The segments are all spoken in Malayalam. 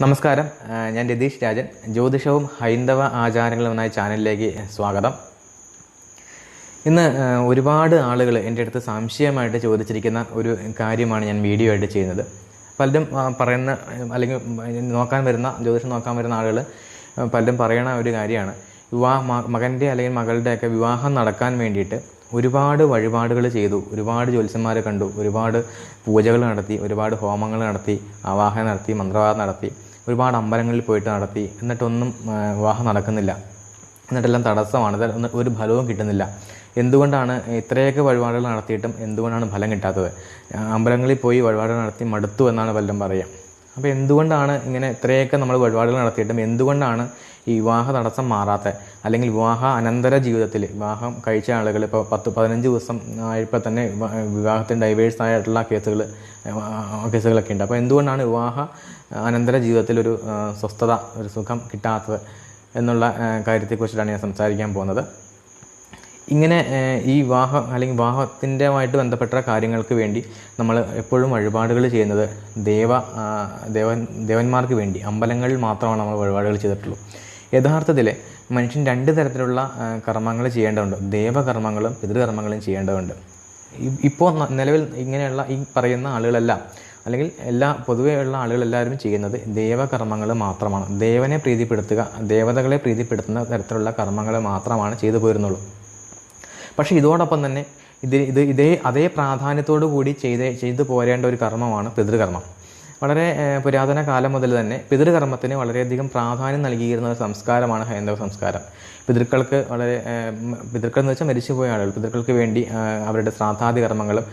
നമസ്കാരം, ഞാൻ രതീഷ് രാജൻ. ജ്യോതിഷവും ഹൈന്ദവ ആചാരങ്ങളും എന്ന ചാനലിലേക്ക് സ്വാഗതം. ഇന്ന് ഒരുപാട് ആളുകൾ എൻ്റെ അടുത്ത് സംശയമായിട്ട് ചോദിച്ചിരിക്കുന്ന ഒരു കാര്യമാണ് ഞാൻ വീഡിയോ ആയിട്ട് ചെയ്യുന്നത്. പലരും പറയുന്ന അല്ലെങ്കിൽ ജ്യോതിഷം നോക്കാൻ വരുന്ന ആളുകൾ പലരും പറയണ ഒരു കാര്യമാണ്, മകൻ്റെ അല്ലെങ്കിൽ മകളുടെയൊക്കെ വിവാഹം നടക്കാൻ വേണ്ടിയിട്ട് ഒരുപാട് വഴിപാടുകൾ ചെയ്തു, ഒരുപാട് ജ്യോത്സ്യന്മാരെ കണ്ടു, ഒരുപാട് പൂജകൾ നടത്തി, ഒരുപാട് ഹോമങ്ങൾ നടത്തി, ആവാഹനം നടത്തി, മന്ത്രവാദം നടത്തി, ഒരുപാട് അമ്പലങ്ങളിൽ പോയിട്ട് നടത്തി, എന്നിട്ടൊന്നും വിവാഹം നടക്കുന്നില്ല, എന്നിട്ടെല്ലാം തടസ്സമാണ്, ഒരു ഫലവും കിട്ടുന്നില്ല. എന്തുകൊണ്ടാണ് ഇത്രയൊക്കെ വഴിപാടുകൾ നടത്തിയിട്ടും എന്തുകൊണ്ടാണ് ഫലം കിട്ടാത്തത്? അമ്പലങ്ങളിൽ പോയി വഴിപാടുകൾ നടത്തി മടുത്തു എന്നാണ് പലരും പറയുക. അപ്പോൾ എന്തുകൊണ്ടാണ് ഇങ്ങനെ ഇത്രയൊക്കെ നമ്മൾ വഴിപാടുകൾ നടത്തിയിട്ടും എന്തുകൊണ്ടാണ് ഈ വിവാഹ തടസ്സം മാറാത്ത, അല്ലെങ്കിൽ വിവാഹ അനന്തര ജീവിതത്തിൽ വിവാഹം കഴിച്ച ആളുകൾ ഇപ്പോൾ 10-15 ദിവസം ആയപ്പോൾ തന്നെ വിവാഹത്തിന് ഡൈവേഴ്സ് ആയിട്ടുള്ള കേസുകളൊക്കെ ഉണ്ട്. അപ്പോൾ എന്തുകൊണ്ടാണ് വിവാഹ അനന്തര ജീവിതത്തിൽ ഒരു സ്വസ്ഥത, ഒരു സുഖം കിട്ടാത്തത് എന്നുള്ള കാര്യത്തെക്കുറിച്ചിട്ടാണ് ഞാൻ സംസാരിക്കാൻ പോകുന്നത്. ഇങ്ങനെ ഈ വിവാഹത്തിൻ്റെമായിട്ട് ബന്ധപ്പെട്ട കാര്യങ്ങൾക്ക് വേണ്ടി നമ്മൾ എപ്പോഴും വഴിപാടുകൾ ചെയ്യുന്നത് ദേവന്മാർക്ക് വേണ്ടി അമ്പലങ്ങളിൽ മാത്രമാണ് നമ്മൾ വഴിപാടുകൾ ചെയ്തിട്ടുള്ളൂ. യഥാർത്ഥത്തിൽ മനുഷ്യൻ 2 തരത്തിലുള്ള കർമ്മങ്ങൾ ചെയ്യേണ്ടതുണ്ട്. ദേവകർമ്മങ്ങളും പിതൃകർമ്മങ്ങളും ചെയ്യേണ്ടതുണ്ട്. ഇപ്പോൾ നിലവിൽ ഇങ്ങനെയുള്ള ഈ പറയുന്ന ആളുകളെല്ലാം, അല്ലെങ്കിൽ പൊതുവേ ഉള്ള ആളുകളെല്ലാവരും ചെയ്യുന്നത് ദേവകർമ്മങ്ങൾ മാത്രമാണ്. ദേവനെ പ്രീതിപ്പെടുത്തുക, ദേവതകളെ പ്രീതിപ്പെടുത്തുന്ന തരത്തിലുള്ള കർമ്മങ്ങൾ മാത്രമാണ് ചെയ്തു പോരുന്നുള്ളൂ. പക്ഷേ ഇതോടൊപ്പം തന്നെ അതേ പ്രാധാന്യത്തോടു കൂടി ചെയ്തു പോരേണ്ട ഒരു കർമ്മമാണ് പിതൃകർമ്മം. വളരെ പുരാതന കാലം മുതൽ തന്നെ പിതൃകർമ്മത്തിന് വളരെയധികം പ്രാധാന്യം നൽകിയിരുന്ന ഒരു സംസ്കാരമാണ് ഹൈന്ദവ സംസ്കാരം. പിതൃക്കൾക്ക് പിതൃക്കൾ എന്ന് വെച്ചാൽ മരിച്ചുപോയ ആളുകൾ, പിതൃക്കൾക്ക് വേണ്ടി അവരുടെ ശ്രാദ്ധാദി കർമ്മങ്ങളും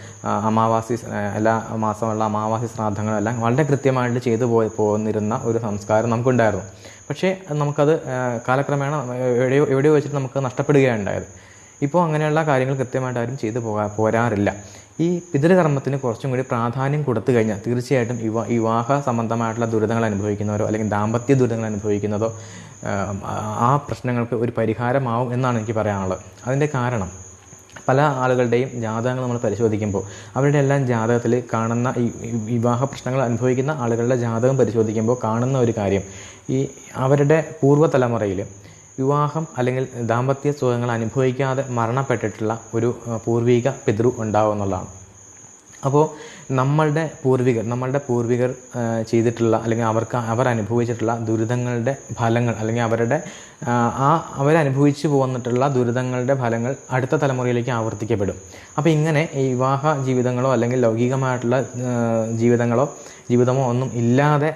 എല്ലാ മാസമുള്ള അമാവാസി ശ്രാദ്ധങ്ങളും എല്ലാം വളരെ കൃത്യമായിട്ട് ചെയ്തു പോന്നിരുന്ന ഒരു സംസ്കാരം നമുക്കുണ്ടായിരുന്നു. പക്ഷേ നമുക്കത് കാലക്രമേണ എവിടെയോ വെച്ചിട്ട് നമുക്ക് നഷ്ടപ്പെടുകയാണ് ഉണ്ടായത്. ഇപ്പോൾ അങ്ങനെയുള്ള കാര്യങ്ങൾ കൃത്യമായിട്ട് ആരും ചെയ്തു പോരാറില്ല. ഈ പിതൃകർമ്മത്തിന് കുറച്ചും കൂടി പ്രാധാന്യം കൊടുത്തു കഴിഞ്ഞാൽ തീർച്ചയായിട്ടും വിവാഹ സംബന്ധമായിട്ടുള്ള ദുരിതങ്ങൾ അനുഭവിക്കുന്നവരോ അല്ലെങ്കിൽ ദാമ്പത്യ ദുരിതങ്ങൾ അനുഭവിക്കുന്നതോ ആ പ്രശ്നങ്ങൾക്ക് ഒരു പരിഹാരമാവും എന്നാണ് എനിക്ക് പറയാനുള്ളത്. അതിൻ്റെ കാരണം, പല ആളുകളുടെയും ജാതകങ്ങൾ നമ്മൾ പരിശോധിക്കുമ്പോൾ അവരുടെ എല്ലാം ജാതകത്തിൽ കാണുന്ന ഈ വിവാഹ പ്രശ്നങ്ങൾ അനുഭവിക്കുന്ന ആളുകളുടെ ജാതകം പരിശോധിക്കുമ്പോൾ കാണുന്ന ഒരു കാര്യം, അവരുടെ പൂർവ്വതലമുറയിൽ വിവാഹം അല്ലെങ്കിൽ ദാമ്പത്യ സുഖങ്ങൾ അനുഭവിക്കാതെ മരണപ്പെട്ടിട്ടുള്ള ഒരു പൂർവിക പിതൃ ഉണ്ടാവും എന്നുള്ളതാണ്. അപ്പോൾ നമ്മളുടെ പൂർവികർ ചെയ്തിട്ടുള്ള അല്ലെങ്കിൽ അവർ അനുഭവിച്ചിട്ടുള്ള ദുരിതങ്ങളുടെ ഫലങ്ങൾ, അല്ലെങ്കിൽ അവരനുഭവിച്ചു പോന്നിട്ടുള്ള ദുരിതങ്ങളുടെ ഫലങ്ങൾ അടുത്ത തലമുറയിലേക്ക് ആവർത്തിക്കപ്പെടും. അപ്പോൾ ഇങ്ങനെ ഈ വിവാഹ ജീവിതങ്ങളോ അല്ലെങ്കിൽ ലൗകികമായിട്ടുള്ള ജീവിതമോ ഒന്നും ഇല്ലാതെ